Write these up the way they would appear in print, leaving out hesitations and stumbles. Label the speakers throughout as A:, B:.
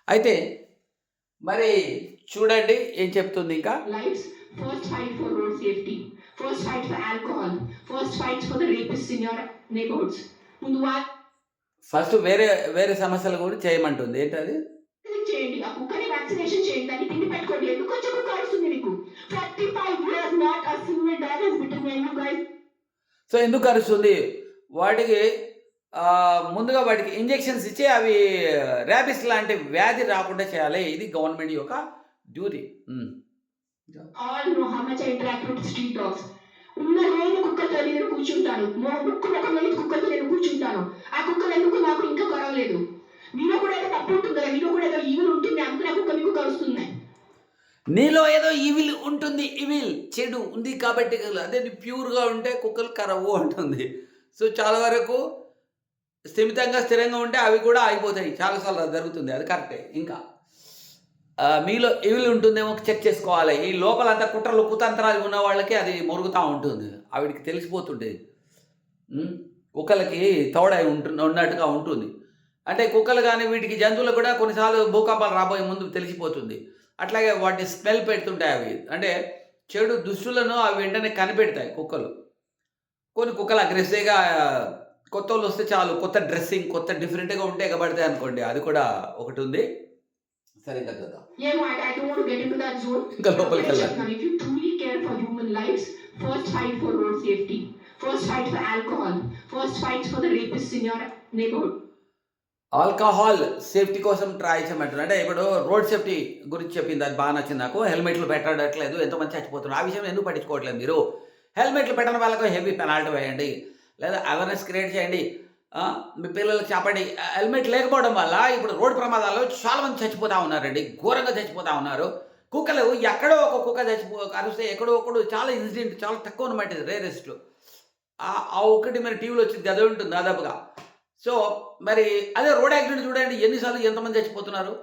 A: అయితే మరి చూడండి ఏం చెప్తుంది ఇంకా.
B: lives. First fight for road safety. First fight for alcohol. First fight for the rapists in your neighborhoods. ముందు
A: ఫస్ట్ వేరే వేరే సమస్యలు కూడా చేయమంటుంది. ఏంటది?
B: చేయండి, ఆ కుక్కని వ్యాక్సినేషన్ చేయండి, దాన్ని తిండి పెట్టుకోండి. ఎందుకు వచ్చే కుక్క వస్తుంది మీకు? 45 years not a single dog has bitten me, you guys.
A: So ఎందుకు అరుస్తుంది? వాటికి ముందుగా వాటికి ఇంజెక్షన్స్ ఇచ్చి అవి ర్యాబిస్ లాంటి వ్యాధి రాకుండా చేయాలి. ఇది గవర్నమెంట్ యొక్క duty.
B: All know how much I interact with street dogs. ఉన్న లేని కుక్కలతో నేను కూర్చుంటాను, ముక్కు ముఖం లేని కుక్కలతో నేను కూర్చుంటాను. ఆ కుక్కలు ఎందుకు నాకు ఇంకా గొడవలేదు? మీలో కూడా ఏదో తప్పు ఉంటుంది కదా, మీలో కూడా ఏదో ఈవిల్ ఉంటుంది, అందుకు నాకు కుక్క మీకు కలుస్తున్నాయి.
A: నీలో ఏదో ఈవిల్ ఉంటుంది, ఈవిల్ చెడు ఉంది కాబట్టి అదే ప్యూర్గా ఉంటే కుక్కలు కరవు అంటుంది. సో చాలా వరకు స్థిరంగా ఉంటే అవి కూడా అయిపోతాయి. చాలాసార్లు జరుగుతుంది, అది కరెక్టే. ఇంకా మీలో ఈవిల్ ఉంటుందేమో చెక్ చేసుకోవాలి. ఈ లోపలంతా కుట్రలు కుతంత్రాలు ఉన్న వాళ్ళకి అది మొరుగుతూ ఉంటుంది, ఆవిడికి తెలిసిపోతుంటుంది. కుక్కలకి తోడై ఉన్నట్టుగా ఉంటుంది. అంటే కుక్కలు కానీ వీటికి జంతువులు కూడా కొన్నిసార్లు భూకంపాలు రాబోయే ముందు తెలిసిపోతుంది. అట్లాగే వాటిని స్మెల్ పెడుతుంటాయి అవి. అంటే చెడు దుష్టులను అవి వెంటనే కనిపెడతాయి కుక్కలు. కొన్ని కుక్కలు అగ్రెసివ్గా కొత్త వాళ్ళు వస్తే చాలు, కొత్త డ్రెస్సింగ్ కొత్త డిఫరెంట్గా ఉంటే ఎగబడతాయి అనుకోండి. అది కూడా ఒకటి ఉంది. సరే ఇంకా చూద్దాం. ఇంకా లోపలికి వెళ్ళాలి.
B: If you truly care for human lives, first fight for road safety. First fight for alcohol. First fight for the rapists in your neighborhood.
A: Alcohol safety కోసం ట్రై చేయమంటారు. అంటే ఇప్పుడు రోడ్ సేఫ్టీ గురించి చెప్పింది, అది బాగా నచ్చింది నాకు. హెల్మెట్లు పెట్టట్లేదు, ఎంతమంది చచ్చిపోతున్నారు. ఆ విషయం ఎందుకు పట్టించుకోవట్లేదు మీరు? హెల్మెట్లు పెట్టని వాళ్ళకు హెవీ పెనాల్టీ వేయండి, లేదా అవేర్నెస్ క్రియేట్ చేయండి. మీ పిల్లలకు చెప్పండి. హెల్మెట్ లేకపోవడం వల్ల ఇప్పుడు రోడ్డు ప్రమాదాల్లో చాలామంది చచ్చిపోతూ ఉన్నారండి, ఘోరంగా చచ్చిపోతూ ఉన్నారు. కుక్కలు ఎక్కడో ఒక కుక్క అరిస్తే ఎక్కడో ఒకడు చాలా ఇన్సిడెంట్ చాలా తక్కువ అనమాట, రేరెస్ట్. ఆ ఒక్కటి మరి టీవీలో వచ్చింది, అదే ఉంటుంది దాదాపుగా. సో మరి అదే రోడ్ యాక్సిడెంట్ చూడండి, ఎన్నిసార్లు ఎంతమంది చచ్చిపోతున్నారు.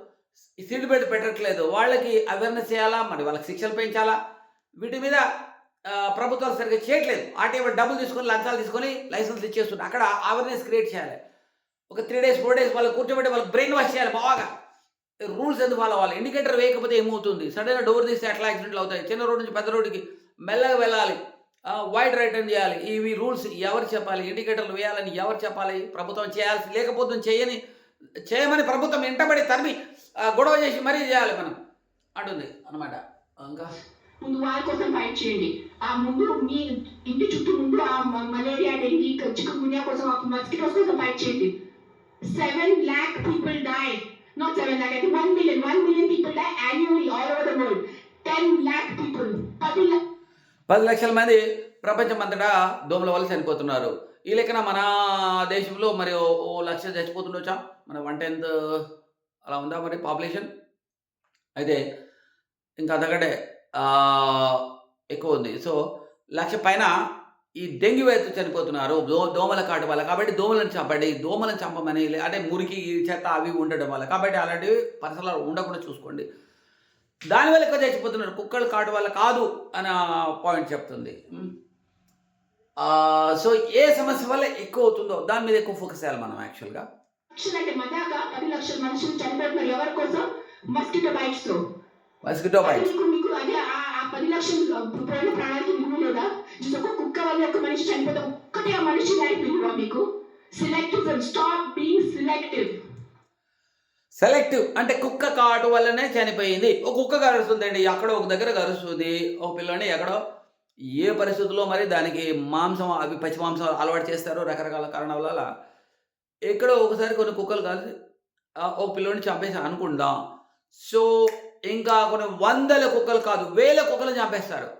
A: సీట్ బెల్ట్ పెట్టట్లేదు, వాళ్ళకి అవేర్నెస్ చేయాలా, మరి వాళ్ళకి శిక్షలు పెంచాలా. వీటి మీద ప్రభుత్వాలు సరిగ్గా చేయట్లేదు. ఆర్టీఓ డబ్బులు తీసుకొని లంచాలు తీసుకొని లైసెన్స్ ఇచ్చేస్తున్నారు. అక్కడ అవేర్నెస్ క్రియేట్ చేయాలి. ఒక 3 days 4 days వాళ్ళు కూర్చోబెట్టి వాళ్ళకి బ్రెయిన్ వాష్ చేయాలి బాగా. రూల్స్ ఎందుకు ఫాలో అవ్వాలి? ఇండికేటర్ వేయకపోతే ఏమవుతుంది? సడన్గా డోర్ తీస్తే ఎట్లా యాక్సిడెంట్లు అవుతాయి? చిన్న రోడ్ నుంచి పెద్ద రోడ్డుకి మెల్లగా వెళ్ళాలి, వైడ్ రైట్ టర్న్ చేయాలి. ఇవి రూల్స్ ఎవరు చెప్పాలి? ఇండికేటర్లు వేయాలని ఎవరు చెప్పాలి? ప్రభుత్వం చేయాల్సి, లేకపోతే చేయమని ప్రభుత్వం వెంటబడి తరిమి గొడవ చేసి మరీ చేయాలి మనం అంటుంది అనమాట. ఇంకా
B: ముందు వాళ్ళ కోసం ఫైట్ చేయండి. ఆ ముందు మీ ఇంటి చుట్టూ ముందు ఆ మలేరియా, డెంగీ, చికెన్ గున్యా కోసం, ఆ మస్కిటోస్ కోసం ఫైట్ చేయండి. 7 lakh people die. Not 7 lakh, I think 1 million people die annually all over the world. 10 lakh people.
A: 10 లక్షల మంది ప్రపంచం అంతటా దోమల వల్ల చనిపోతున్నారు. ఈ లెక్కన మన దేశంలో మరి 1,00,000 చచ్చిపోతుండొచ్చా? మన 1/10 అలా ఉందా మరి పాపులేషన్? అయితే ఇంకా అంతకంటే ఎక్కువ ఉంది. సో 1,00,000 పైన ఈ డెంగ్యూ వ్యాధితో చనిపోతున్నారు దోమల కాటు వల్ల. కాబట్టి దోమలను చంపండి, దోమలను చంపమని. అంటే మురికి చెత్త అవి ఉండడం వల్ల. కాబట్టి అలాంటివి పరిసరాలు ఉండకుండా చూసుకోండి. దానివల్ల ఎక్కువ చచ్చిపోతున్నారు, కుక్కలు కాటు వల్ల కాదు అన్న పాయింట్ చెప్తుంది. సో ఏ సమస్య వల్ల ఎక్కువ అవుతుందో దాని మీద ఎక్కువ ఫోకస్ చేయాలి మనం యాక్చువల్గా.
B: అంటే మదాక 10 లక్షల మనుషులు చనిపోతున్నారు ఎవరి కోసం? Mosquito bites. మీకు అదే ఆ 10 లక్షల పోయిన ప్రాణాలకి విలువ లేదా? ఒక కుక్క వల్ల ఒక మనిషి చనిపోతే ఒక్కటే ఆ మనిషి లైఫ్ విలువ మీకు? సెలెక్టివ్, స్టాప్ బీయింగ్
A: సెలెక్టివ్ అంటే కుక్క కాటు వల్లనే చనిపోయింది. ఒక కుక్క కరుస్తుందండి, ఎక్కడో ఒక దగ్గర కరుస్తుంది. ఒక పిల్లని ఎక్కడో ఏ పరిస్థితుల్లో మరి దానికి మాంసం, అవి పచ్చి మాంసం అలవాటు చేస్తారో రకరకాల కారణాల వల్ల ఎక్కడో ఒకసారి కొన్ని కుక్కలు కలిసి ఒక పిల్లోని చంపేసి అనుకుందాం. సో ఇంకా కొన్ని 100 కుక్కలు కాదు 1000 కుక్కలు చంపేస్తారు.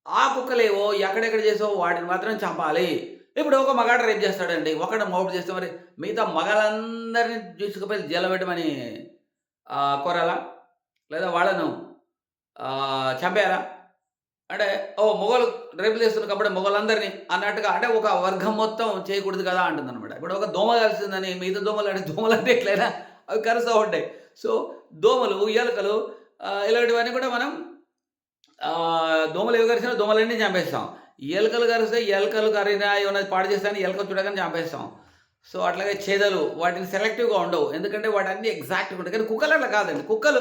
A: ఆ కుక్కలేవో ఎక్కడెక్కడ చేసో వాటిని మాత్రం చంపాలి. ఇప్పుడు ఒక మగాడు రేపు చేస్తాడండి, ఒకడు మౌట్ చేస్తే మరి మిగతా మగాళ్ళందరినీ తీసుకుపోయి జైలు పెట్టమని కోరాలా? లేదా వాళ్ళను చంపేయాలా? అంటే మొగలు రేపులు చేస్తున్నారు కాబట్టి మొగలందరినీ అన్నట్టుగా, అంటే ఒక వర్గం మొత్తం చేయకూడదు కదా అంటుంది అనమాట. ఇప్పుడు ఒక దోమ కలిసిందని మిగతా దోమలు అంటే ఎట్లయినా అవి కరుస్తూ ఉంటాయి. సో దోమలు, ఎలుకలు ఇలాంటివన్నీ కూడా మనం దోమలు ఏవి కరిచినా దోమలన్నీ చంపేస్తాం. ఎలుకలు కరిస్తే ఎలుకలు కరినా ఏమన్నా పాడు చేస్తాయని ఎలుక చూడగానే చంపేస్తాం. సో అట్లాగే చేదలు వాటిని సెలెక్టివ్‌గా ఉండవు. ఎందుకంటే వాటన్నీ ఎగ్జాక్ట్‌గా ఉంటాయి. కానీ కుక్కలు అట్లా కాదండి. కుక్కలు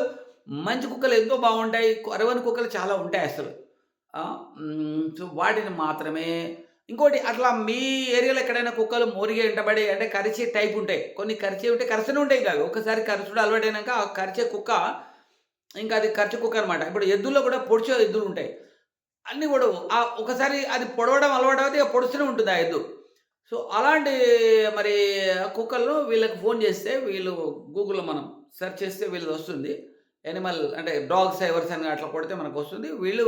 A: మంచి కుక్కలు ఎంతో బాగుంటాయి. అరవని కుక్కలు చాలా ఉంటాయి అసలు. సో వాటిని మాత్రమే ఇంకోటి అట్లా మీ ఏరియాలో ఎక్కడైనా కుక్కలు మోరిగి ఎంటబడి అంటే కరిచే టైప్ ఉంటాయి. కొన్ని కరిచేవి ఉంటాయి, కరుస్తూనే ఉంటాయి ఇంకా అవి. ఒక్కసారి కరుచుడు అలవాటైనాక ఆ కరిచే కుక్క ఇంకా అది కరిచే కుక్క అనమాట. ఇప్పుడు ఎద్దుల్లో కూడా పొడిచే ఎద్దులు ఉంటాయి. అన్నీ పొడవు. ఒకసారి అది పొడవడం అలవాటైతే ఇక పొడుస్తూనే ఉంటుంది ఆ ఎద్దు. సో, అలాంటి మరి కుక్కలను వీళ్ళకి ఫోను చేస్తే వీళ్ళు గూగుల్‌లో మనం సెర్చ్ చేస్తే వీళ్ళదొస్తుంది. యానిమల్ అంటే డాగ్ సేవర్స్ అని అట్లా కొడితే మనకొస్తుంది. వీళ్ళు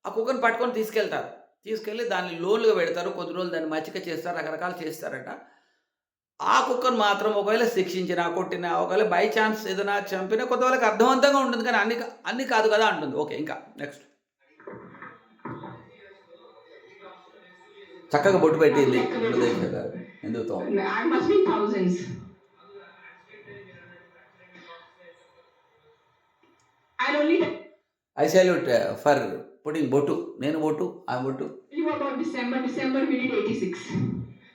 A: ఆ కుక్కని పట్టుకొని తీసుకెళ్తారు. తీసుకెళ్ళి దాన్ని లోన్‌లుగా పెడతారు. కొద్ది రోజులు దాన్ని మచ్చిక చేస్తారు. రకరకాలు చేస్తారట. ఆ కుక్కను మాత్రం ఒకవేళ శిక్షించినా, కొట్టినా, ఒకవేళ బై ఛాన్స్ ఏదైనా చంపినా కొంతవరకు అర్థవంతంగా ఉంటుంది. కానీ అన్ని కాదు కదా అంటుంది. ఓకే. ఇంకా నెక్స్ట్. చక్కగా బొట్టు పెట్టింది వెంకటేశ్వర గారు. ఎందుతో?
B: I must be in thousands. I'll only tell
A: I salute for putting బొట్టు. నేను బొట్టు, ఆమె బొట్టు.
B: you about December. December we did 86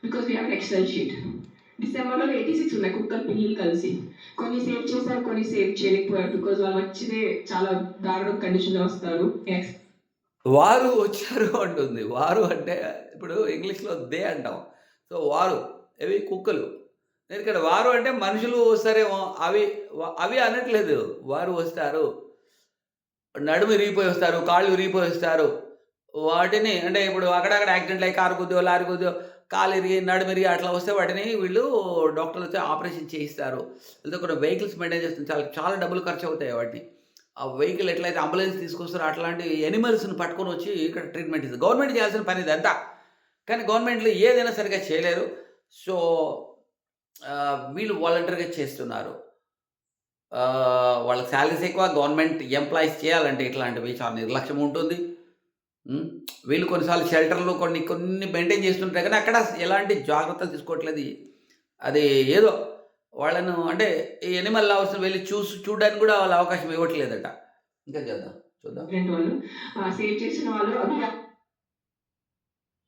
B: because we have an Excel sheet. డిసెంబర్లో 86 ఉన్నాయి కుక్కలు పిల్లలు కలిసి. కొన్ని సేవ్ చేశారు, కొన్ని సేవ్ చేయలేకపోయారు బికాజ్ వాళ్ళు వచ్చినే చాలా దారుణ కండిషన్లో వస్తారు.
A: వారు వచ్చారు అంటుంది. వారు అంటే ఇప్పుడు ఇంగ్లీష్‌లో దే అంటాం. సో, వారు ఇవి కుక్కలు. నేను ఇక్కడ వారు అంటే మనుషులు వస్తారేమో అవి అనట్లేదు. వారు వస్తారు. నడుము ఇరిగిపోయి వస్తారు. కాళ్ళు ఇరిగిపోయి వస్తారు. వాటిని అంటే ఇప్పుడు అక్కడక్కడ యాక్సిడెంట్లు అయ్యి కారు గుద్దో, లారీ గుద్దో, కాలు ఇరిగి, నడుము ఇరిగి అట్లా వస్తే వాటిని వీళ్ళు డాక్టర్లు వచ్చి ఆపరేషన్ చేయిస్తారు. లేదా కొన్ని వెహికల్స్ మెయింటైన్ చేస్తుంది. చాలా చాలా డబ్బులు ఖర్చు అవుతాయి వాటికి. ఆ వెహికల్ ఎట్లయితే అంబులెన్స్ తీసుకొస్తారో అట్లాంటి యానిమల్స్‌ని పట్టుకొని వచ్చి ఇక్కడ ట్రీట్మెంట్ ఇస్తారు. గవర్నమెంట్ చేయాల్సిన పని ఇదంతా. కానీ గవర్నమెంట్‌లు ఏదైనా సరిగ్గా చేయలేరు. సో, వీళ్ళు వాలంటీర్‌గా చేస్తున్నారు. వాళ్ళకి సాలరీస్ ఎక్కువ. గవర్నమెంట్ ఎంప్లాయీస్ చేయాలంటే ఇట్లాంటివి చాలా నిర్లక్ష్యం ఉంటుంది. వీళ్ళు కొన్నిసార్లు షెల్టర్‌లు కొన్ని మెయింటైన్ చేస్తుంటారు కానీ అక్కడ ఎలాంటి జాగ్రత్తలు తీసుకోవట్లేదు. అది ఏదో వాళ్ళను అంటే ఈ యానిమల్ లవర్స్‌ని వెళ్లి చూడడానికి కూడా వాళ్ళు అవకాశం ఇవ్వట్లేదట. ఇంకా చూద్దాం.
B: వాళ్ళు సేవ్ చేసిన వాళ్ళు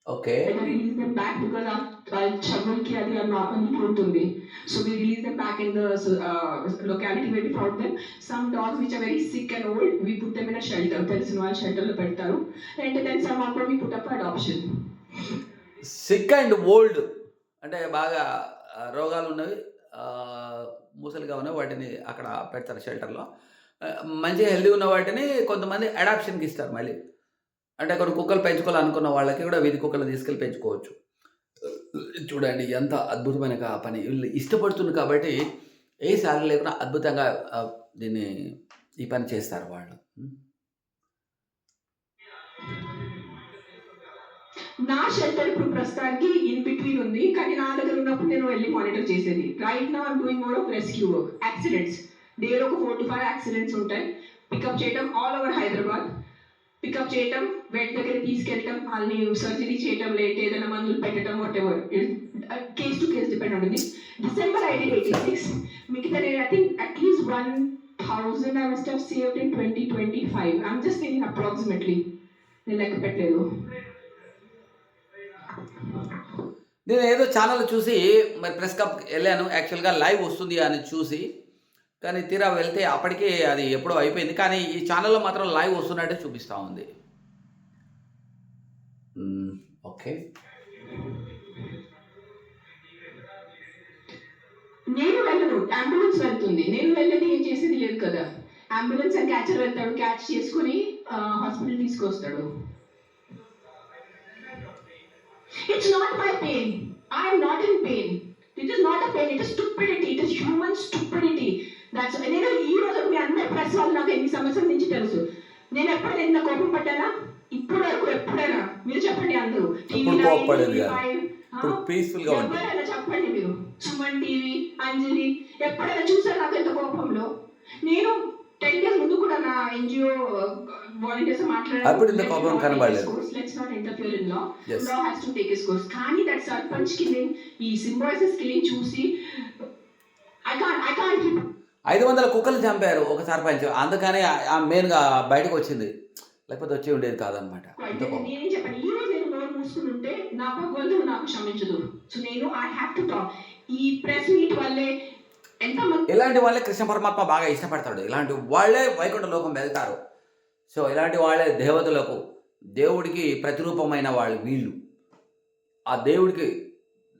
A: okay.
B: release them back because చదువుకి అది ఉంటుంది. So we release them back in the locality where we found them. Some dogs which are very sick and old, we put them in a shelter. తెలిసిన వాళ్ళ షెల్టర్లో పెడతారు. And then some of them we put up for adoption.
A: Sick and old అంటే బాగా రోగాలు ఉన్నవి, ముసలిగా ఉన్నవి వాటిని అక్కడ పెడతారు షెల్టర్‌లో. మంచిగా హెల్తీగా ఉన్న వాటిని కొంతమంది అడాప్షన్‌కి ఇస్తారు మళ్ళీ. అంటే కొన్ని కుక్కలు పెంచుకోవాలనుకున్న వాళ్ళకి కూడా వీధి కుక్కలు తీసుకెళ్ళి పెంచుకోవచ్చు. చూడండి ఎంత అద్భుతమైన పని. వీళ్ళు ఇష్టపడుతుంది కాబట్టి ఏ సాలరీ లేకుండా అద్భుతంగా ఈ పని చేస్తారు వాళ్ళు.
B: నా షెల్టర్ ఇప్పుడు ప్రస్తుతానికి ఇన్ బిట్వీన్ ఉంది. కానీ నా దగ్గర ఉన్నప్పుడు నేను వెళ్ళి మానిటర్ చేసేది. Right now I'm doing more of rescue work. Accidents డేలో ఒక 4 to 5 యాక్సిడెంట్స్ ఉంటాయి. పికప్ చేయడం ఆల్ ఓవర్ హైదరాబాద్. పికప్ చేయటం, వెట్ దగ్గర తీసుకెళ్ళటం, వాళ్ళని సర్జరీ చేయటం, లేట్ ఏదైనా మందులు పెట్టడం, whatever case to case depend ఉంటుంది. December I did 86. మిగతా నేను I think at least 1000 I must have saved in 2025. I'm just saying approximately. నేను లెక్క పెట్టలేదు.
A: నేను ఏదో ఛానల్ చూసి మరి ప్రెస్ క్లబ్‌కి వెళ్ళాను. యాక్చువల్‌గా లైవ్ వస్తుంది అని చూసి, కానీ తీరా వెళ్తే అప్పటికే అది ఎప్పుడో అయిపోయింది. కానీ ఈ ఛానల్‌లో మాత్రం లైవ్ వస్తున్నట్టే చూపిస్తా ఉంది. ఓకే.
B: నేను వెళ్ళను, అంబులెన్స్ వెళ్తుంది. నేను వెళ్ళేది ఏం చేసేది లేదు కదా. అంబులెన్స్ అండ్ క్యాచర్ వెళ్తాడు, క్యాచ్ చేసుకుని హాస్పిటల్ తీసుకొస్తాడు. It's not my pain. I am not in pain. It is not a pain. It is stupidity. It is human stupidity. That's నేను ఈ రోజు మీ అందరి ప్రెస్ వాళ్ళు నాకు ఎన్ని సంవత్సరాల నుంచి తెలుసు. నేను ఎప్పుడైనా ఇంత కోపం పడ్డానా? ఇప్పుడు వరకు ఎప్పుడైనా మీరు చెప్పండి అందరూ. ఎవరైనా చెప్పండి మీరు. సుమన్ టీవీ, అంజలి ఎప్పుడైనా చూసారు నాకు ఎంత కోపంలో? నేను 10 days ముందు కూడా నా ఎన్జిఓ వాలంటీర్స్ మాట్లాడారు. Let's not interfere in law. Law has to take his course. కానీ దట్ సర్పంచ్ కిల్లింగ్, ఈ సింబాయిసిస్ కిల్లింగ్ చూసి ఐ కాంట్
A: 500 కుక్కలు చంపారు ఒక సర్పంచ్. అందుకనే మెయిన్‌గా బయటకు వచ్చింది. లేకపోతే వచ్చి ఉండేది కాదనమాట.
B: నేనేం చెప్పాను, ఈ రోజు నేను నోరు మూసుకుని ఉంటే నా భగవంతుడు నాకు క్షమించదు. సో నేను ఐ హ్యావ్ టు టాక్. ఈ ప్రెస్ మీట్ వల్లే ఎంతమంది
A: ఇలాంటి వాళ్ళే కృష్ణ పరమాత్మ బాగా ఇష్టపడతాడు. ఇలాంటి వాళ్ళే వైకుంఠ లోకం వెళ్తారు. సో ఇలాంటి వాళ్ళే దేవతలకు, దేవుడికి ప్రతిరూపమైన వాళ్ళు వీళ్ళు. ఆ దేవుడికి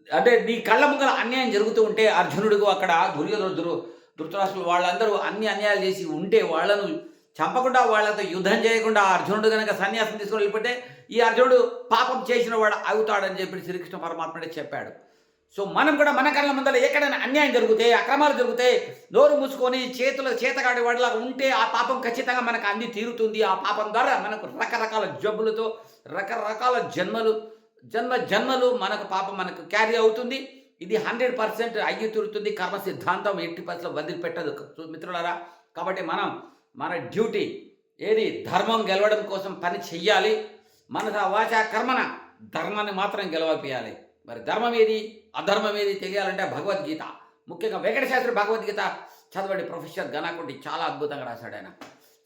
A: అంటే నీ కళ్ళ ముంగల అన్యాయం జరుగుతూ ఉంటే అర్జునుడికి అక్కడ ధృతరాష్ట్రులు వాళ్ళందరూ అన్ని అన్యాయాలు చేసి ఉంటే వాళ్ళను చంపకుండా వాళ్ళతో యుద్ధం చేయకుండా అర్జునుడు కనుక సన్యాసం తీసుకొని వెళ్ళిపోతే ఈ అర్జునుడు పాపం చేసిన వాడు అవుతాడని చెప్పి శ్రీకృష్ణ పరమాత్ముడే చెప్పాడు. సో మనం కూడా మన కళ్ళ ముందర ఎక్కడైనా అన్యాయం జరిగితే, అక్రమాలు జరిగితే నోరు మూసుకొని చేతగాడి వాడిలాగా ఉంటే ఆ పాపం ఖచ్చితంగా మనకు అంది తీరుతుంది. ఆ పాపం ద్వారా మనకు రకరకాల జబ్బులతో రకరకాల జన్మలు మనకు పాపం మనకు క్యారీ అవుతుంది. ఇది 100% అయ్యి తీరుతుంది. కర్మ సిద్ధాంతం 80% వదిలిపెట్టదు మిత్రులారా. కాబట్టి మనం మన డ్యూటీ ఏది, ధర్మం గెలవడం కోసం పని చెయ్యాలి. మనస వాచ కర్మన ధర్మాన్ని మాత్రం గెలవపియాలి. మరి ధర్మం ఏది, అధర్మం ఏది తెలియాలంటే భగవద్గీత, ముఖ్యంగా వెంకటశాస్త్రి భగవద్గీత చదవండి. ప్రొఫెసర్ గణాకుడి చాలా అద్భుతంగా రాశాడు. ఆయన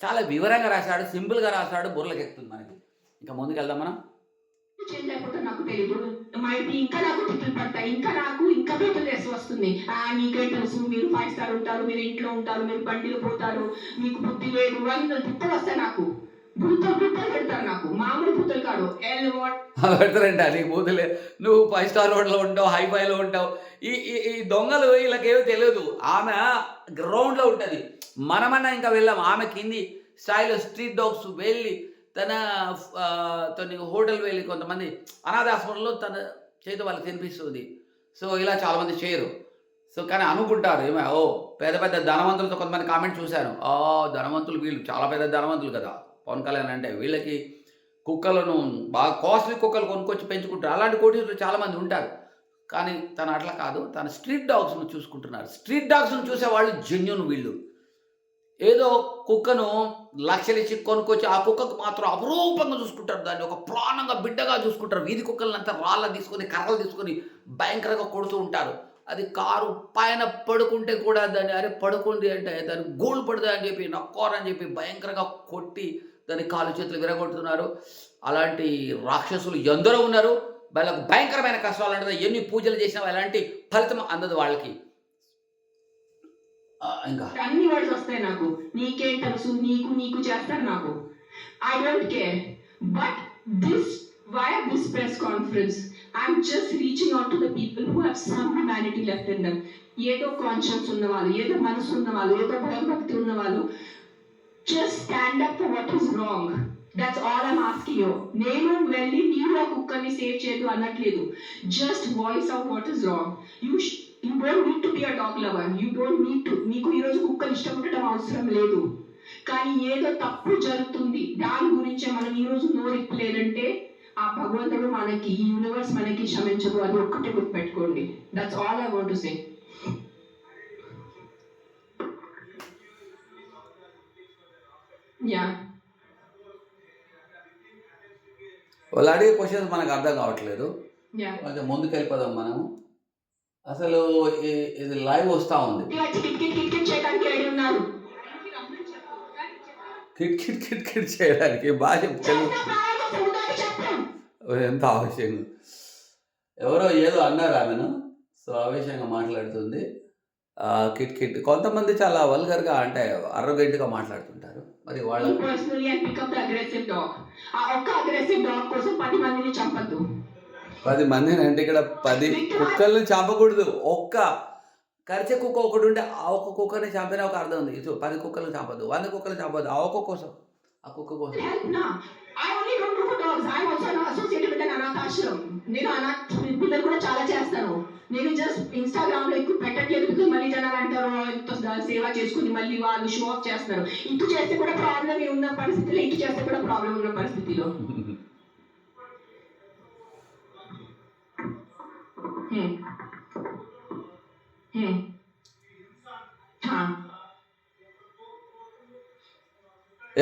A: చాలా వివరంగా రాశాడు, సింపుల్గా రాశాడు, బుర్రలకెక్కుతుంది మనకి. ఇంకా ముందుకెళ్దాం మనం.
B: చేంజ్ అయిపోతే నాకు తెలియదు. మైట్ ఇంకా నాకు తిట్లు పడతాయి, ఇంకా ప్రిపరేషన్ వస్తుంది. నీకే తెలుసు, మీరు 5 స్టార్ ఉంటారు, మీరు ఇంట్లో ఉంటారు, మీరు బండిలో పోతారు, మీకు బుద్ధి లేదు అని తిప్పలు వస్తాయి. నాకు బుద్ధలు పెడతారు. నాకు మామూలు బుద్ధలు కాదు,
A: పెడతారంట. నీకు బూతులే, నువ్వు 5 స్టార్ రోడ్లో ఉంటావు, హైఫైలో ఉంటావు. ఈ దొంగలు వీళ్ళకేమో తెలియదు. ఆమె గ్రౌండ్లో ఉంటుంది, మనమన్నా ఇంకా వెళ్ళాం. ఆమె కింది స్థాయిలో స్ట్రీట్ డాగ్స్ వెళ్ళి తన హోటల్ వెళ్ళి కొంతమంది అనాథాశ్రమంలో తన చేతి వాళ్ళకి తినిపిస్తుంది. సో ఇలా చాలామంది చేయరు. సో కానీ అనుకుంటారు ఏమో, పెద్ద పెద్ద ధనవంతులతో కొంతమంది కామెంట్ చూశాను. ధనవంతులు వీళ్ళు చాలా పెద్ద ధనవంతులు కదా పవన్ కళ్యాణ్ అంటే, వీళ్ళకి కుక్కలను బాగా కాస్ట్లీ కుక్కలు కొనుక్కొచ్చి పెంచుకుంటారు. అలాంటి కోటీసులు చాలామంది ఉంటారు. కానీ తను అట్లా కాదు, తన స్ట్రీట్ డాగ్స్ను చూసుకుంటున్నారు. స్ట్రీట్ డాగ్స్ను చూసేవాళ్ళు జెన్యూన్ వీళ్ళు. ఏదో కుక్కను లక్షలు ఇచ్చి కొనుక్కొచ్చి ఆ కుక్కకు మాత్రం అపురూపంగా చూసుకుంటారు, దాన్ని ఒక ప్రాణంగా బిడ్డగా చూసుకుంటారు. వీధి కుక్కలంతా రాళ్ళ తీసుకొని, కర్రలు తీసుకొని భయంకరంగా కొడుతూ ఉంటారు. అది కారు పైన పడుకుంటే కూడా దాన్ని అరే పడుకుంది అంటే దాన్ని గోళ్ళు పడుతుంది అని చెప్పి, నక్కోరని చెప్పి భయంకరంగా కొట్టి దాని కాలు చేతులు విరగొడుతున్నారు. అలాంటి రాక్షసులు ఎందరో ఉన్నారు. వాళ్ళకు భయంకరమైన కష్టాలు అంటే ఎన్ని పూజలు చేసినా ఎలాంటి ఫలితం అందదు వాళ్ళకి. ఇంకా
B: అన్ని వర్డ్స్ వస్తాయి నాకు. నీకేం తెలుసు, నీకు చేస్తారు నాకు. I don't care. But this press conference, I'm just reaching out to the people who have some humanity left in them. ఏదో కాన్షియన్స్ ఉన్నవాళ్ళు, ఏదో మనసు ఉన్నవాళ్ళు, ఏదో భయభక్తి ఉన్నవాళ్ళు, just stand up for what is wrong. That's all I'm asking you. నేను వెళ్ళి మీరు ఆ కుక్కని సేవ్ చేయదు అనట్లేదు. Just voice out what is wrong. You don't need to be a dog lover. You don't need to. నీకు ఈరోజు కుక్కలు ఇష్టం ఉండటం అవసరం లేదు. కానీ ఏదో తప్పు జరుగుతుంది, దాని గురించే మనం ఈరోజు నోరిప్పలేదంటే ఆ భగవంతుడు మనకి, ఈ యూనివర్స్ మనకి క్షమించదు. అది ఒక్కటే గుర్తుపెట్టుకోండి. That's all I want to say. Yeah,
A: వాళ్ళు అడిగే క్వశ్చన్స్ మనకు అర్థం కావట్లేదు.
B: యా,
A: కొంచెం ముందుకు వెళ్ళిపోదాం మనము. అసలు ఇది లైవ్ వస్తూ ఉంది.
B: కిట్ చేయడానికి రెడీ ఉన్నారు.
A: కిట్ చేయడానికి బాగా తెలుగు ఎంత ఆవేశంగా, ఎవరో ఏదో అన్నారు ఆమెను. సో ఆవేశంగా మాట్లాడుతుంది. కిట్ కొంతమంది చాలా వల్గర్గా అంటే అర్రగెంట్గా మాట్లాడుతుంటారు. మరి వాళ్ళ
B: personally and pick up the aggressive dog. ఆ ఒక్క అగ్రెసివ్ డాగ్ కోసం 10 మందిని చంపద్దు.
A: 10 మందిని అంటే ఇక్కడ 10 కుక్కల్ని చంపకూడదు. ఒక్క కరిచే కుక్క ఒకటి ఉంటే ఆ ఒక్క కుక్కని చంపినా ఒక అర్థం ఉంది. 10 కుక్కలను చంపద్దు, 100 కుక్కలు చంపద్దు. ఆ ఒక్క కోసం, ఆ కుక్క కోసం.
B: I only don't do for dogs. I also am associated with an అనాథ ఆశ్రమం. నేను అనాథ పిల్లలు కూడా చాలా చేస్తాను. నేను జస్ట్ ఇన్స్టాగ్రామ్ లో ఎక్కువ పెట్టట్లేదు, బికాజ్ మళ్ళీ జనాలు అంటారు ఎంత సేవ చేసుకుని మళ్ళీ వాళ్ళు షో ఆఫ్ చేస్తున్నారు. ఇటు చేస్తే కూడా ప్రాబ్లం ఉన్న పరిస్థితిలో, ఇటు చేస్తే కూడా ప్రాబ్లం ఉన్న పరిస్థితిలో.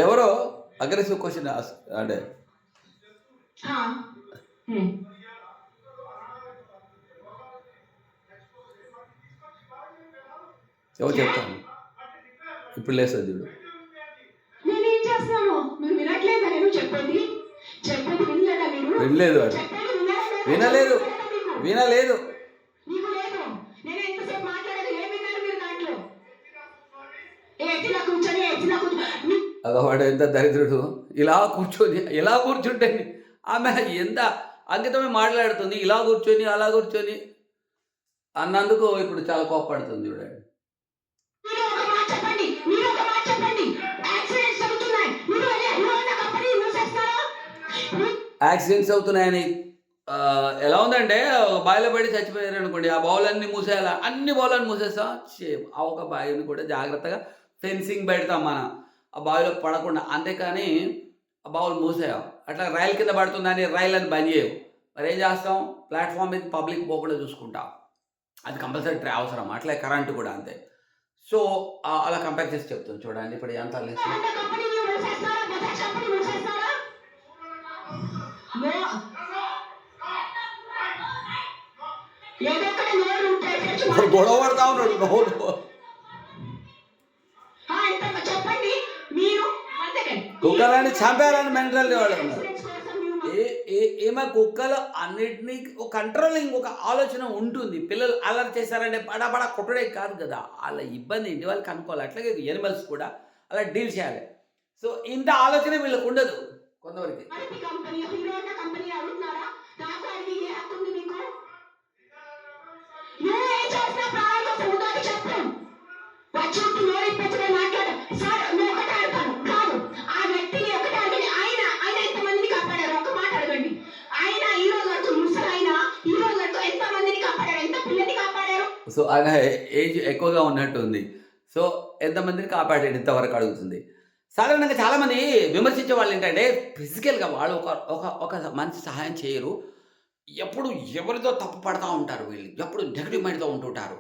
A: ఎవరో అగ్రెసివ్ క్వశ్చన్ అంటే ఎవరు చెప్తాను ఇప్పుడు లేస్తుంది చూడు.
B: నేనేం చేస్తాను, మీరు వినట్లేదా? నేను చెప్పేది వినలేదా? మీరు
A: వినలేదు.
B: చెప్పేది వినలేదా?
A: వినలేదు వినలేదు
B: నీకు లేదు. నేను ఎంతసేపు మాట్లాడేది ఏం విన్నారు మీరు దాంట్లో? ఎట్లా కూర్చొని
A: వాడు ఎంత దరిద్రుడు, ఇలా కూర్చుంటే ఆమె ఎంత అంకితమే మాట్లాడుతుంది, ఇలా కూర్చొని అలా కూర్చొని అన్నందుకు ఇప్పుడు చాలా కోపడుతుంది చూడండి.
B: మీరు ఒక మాట చెప్పండి, మీరు ఒక మాట చెప్పండి. యాక్సిడెంట్స్ జరుగుతున్నాయి, మీరు హీరో కంపెనీ మూసేస్తారా?
A: యాక్సిడెంట్స్ అవుతున్నాయని ఎలా ఉందంటే ఒక బావిలో పడి చచ్చిపోయారు అనుకోండి, ఆ బావులన్నీ మూసేయాలా, అన్ని బావులను మూసేస్తాం. ఆ ఒక బావిని కూడా జాగ్రత్తగా ఫెన్సింగ్ పెడతాం మనం, ఆ బావిలో పడకుండా. అంతేకాని ఆ బావులు మూసేయాం. అట్లా రైలు కింద పడుతుందని రైళ్ళని బంద్ చేయవు. మరి ఏం చేస్తాం, ప్లాట్ఫామ్ మీద పబ్లిక్ పోకుండా చూసుకుంటాం. అది కంపల్సరీ అవసరం. అట్లే కరెంటు కూడా అంతే. సో అలా కంపేర్ చేసి చెప్తుంది చూడండి. ఇప్పుడు ఎంత లేదు, గొడవ పడతా ఉన్నాడు నోరు. కుక్కలని చంపేయాలని మెంటాలిటీ వాళ్ళు ఉన్నారు. ఏమో కుక్కలు అన్నిటినీ ఒక కంట్రోలింగ్ ఒక ఆలోచన ఉంటుంది. పిల్లలు అల్లరి చేశారంటే బడా కొట్టడే కాదు కదా, వాళ్ళ ఇబ్బంది ఇంటి వాళ్ళకి అనుకోవాలి. అట్లాగే ఎనిమల్స్ కూడా అలా డీల్ చేయాలి. సో ఇంత ఆలోచన వీళ్ళకు ఉండదు కొంతవరకు. సో ఆయన ఏజ్ ఎక్కువగా ఉన్నట్టుంది. సో ఎంతమందిని కాపాడాడు ఇంతవరకు అడుగుతుంది. సాధారణంగా చాలామంది విమర్శించే వాళ్ళు ఏంటంటే ఫిజికల్గా వాళ్ళు ఒక మంచి సహాయం చేయరు. ఎప్పుడు ఎవరితో తప్పు పడతా ఉంటారు, వీళ్ళు ఎప్పుడు నెగటివ్ మైండ్తో ఉంటుంటారు.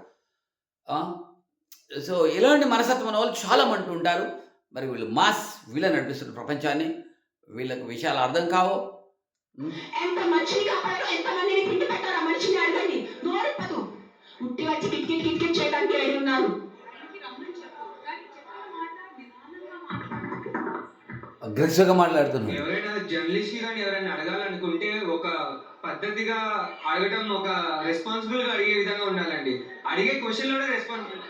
A: సో ఇలాంటి మనస్తత్వం ఉన్న వాళ్ళు చాలామంది ఉంటారు. మరి వీళ్ళు మాస్ వీళ్ళ నడిపిస్తున్న ప్రపంచాన్ని, వీళ్ళకు విషయాలు అర్థం కావు. ఎంత మనిషిని కాపాడారు, ఎంత మందిని తిండి పెట్టారు, ఆ మనిషిని అడగండి. నోరెప్పదు, ఉట్టి వచ్చి కిట్కిట్ చేయడానికి రెడీ ఉన్నారు. అగ్రెసివ్గా మాట్లాడుతున్నారు.
C: ఎవరైనా జర్నలిస్ట్ కానీ ఎవరైనా అడగాలనుకుంటే ఒక పద్ధతిగా అడగడం, ఒక రెస్పాన్సిబుల్ గా అడిగే విధంగా ఉండాలండి. అడిగే క్వశ్చన్ లోనే responsible.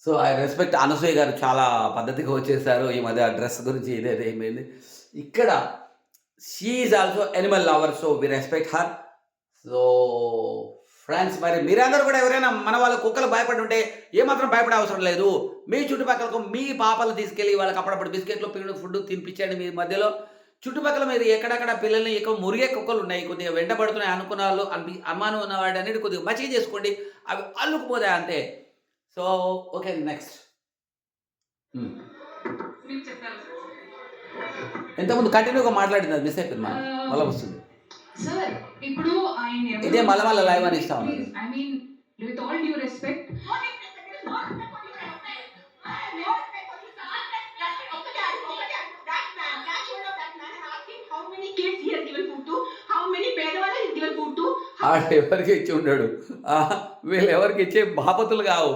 A: So I respect Anasuya గారు, చాలా పద్ధతిగా వచ్చేసారు ఈ మధ్య. డ్రెస్ గురించి ఇదేదో ఏమైంది ఇక్కడ. She is also animal lover, so we respect her. So friends, మరి మీరందరూ కూడా ఎవరైనా మన వాళ్ళ కుక్కలు భయపడి ఉంటే ఏమాత్రం భయపడే అవసరం లేదు. మీ చుట్టుపక్కలకు మీ పాపలు తీసుకెళ్ళి వాళ్ళకి అప్పుడప్పుడు బిస్కెట్లు పిల్లలు ఫుడ్ తినిపించండి. మీ మధ్యలో చుట్టుపక్కల మీరు ఎక్కడెక్కడ పిల్లల్ని ఎక్కువ మురిగే కుక్కలు ఉన్నాయి, కొద్దిగా వెంటబడుతున్నాయి అనుకున్న వాళ్ళు, అనుమానం ఉన్నవాడు అనేది కొద్దిగా మంచిగా చేసుకోండి, అవి అల్లుకుపోతాయి అంతే. So okay, next. ఇంతకుముందు కంటిన్యూగా మాట్లాడింది, అది మిస్ అయిపోయింది, మళ్ళీ వస్తుంది.
D: సార్ ఇప్పుడు ఆయన
A: ఇదే మళ్ళీ లైవ్ అని ఇస్తా ఉన్నది.
D: I mean with all due respect,
A: ఎవరికి ఇచ్చి ఉంటాడు, వీళ్ళు ఎవరికి ఇచ్చే బాపతులు కావు.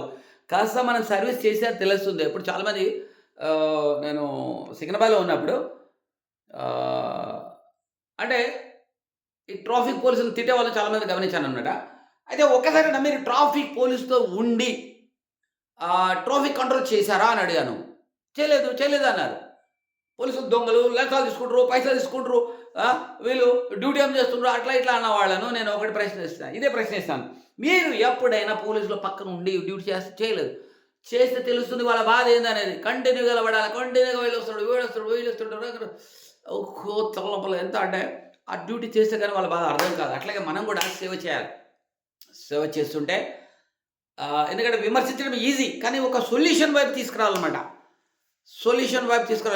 A: కాస్త మనం సర్వీస్ చేసేది తెలుస్తుంది. ఇప్పుడు చాలామంది నేను సికింద్రాబాద్లో ఉన్నప్పుడు అంటే ఈ ట్రాఫిక్ పోలీసులు తిట్టే వాళ్ళు చాలామంది గమనించాను అన్నమాట. అయితే ఒక్కసారి మీరు ట్రాఫిక్ పోలీసుతో ఉండి ట్రాఫిక్ కంట్రోల్ చేశారా అని అడిగాను. చేయలేదు అన్నారు. పోలీసులు దొంగలు, లంచాలు తీసుకుంటారు, పైసలు తీసుకుంటారు, వీళ్ళు డ్యూటీ ఏం చేస్తుండ్రు, అట్లా ఇట్లా అన్న వాళ్ళను నేను ఒకటి ఇదే ప్రశ్నిస్తాను. మీరు ఎప్పుడైనా పోలీసులు పక్కన ఉండి డ్యూటీ చేస్తే తెలుస్తుంది వాళ్ళ బాధ ఏందనేది. కంటిన్యూగా పడాలి, కంటిన్యూగా వీళ్ళు వస్తుంటారు తలపల ఎంత అంటే ఆ డ్యూటీ చేస్తే కానీ వాళ్ళ బాధ అర్థం కాదు. అట్లాగే మనం కూడా సేవ చేయాలి. సేవ చేస్తుంటే ఎందుకంటే విమర్శించడం ఈజీ, కానీ ఒక సొల్యూషన్ వైపు తీసుకురావాలన్నమాట.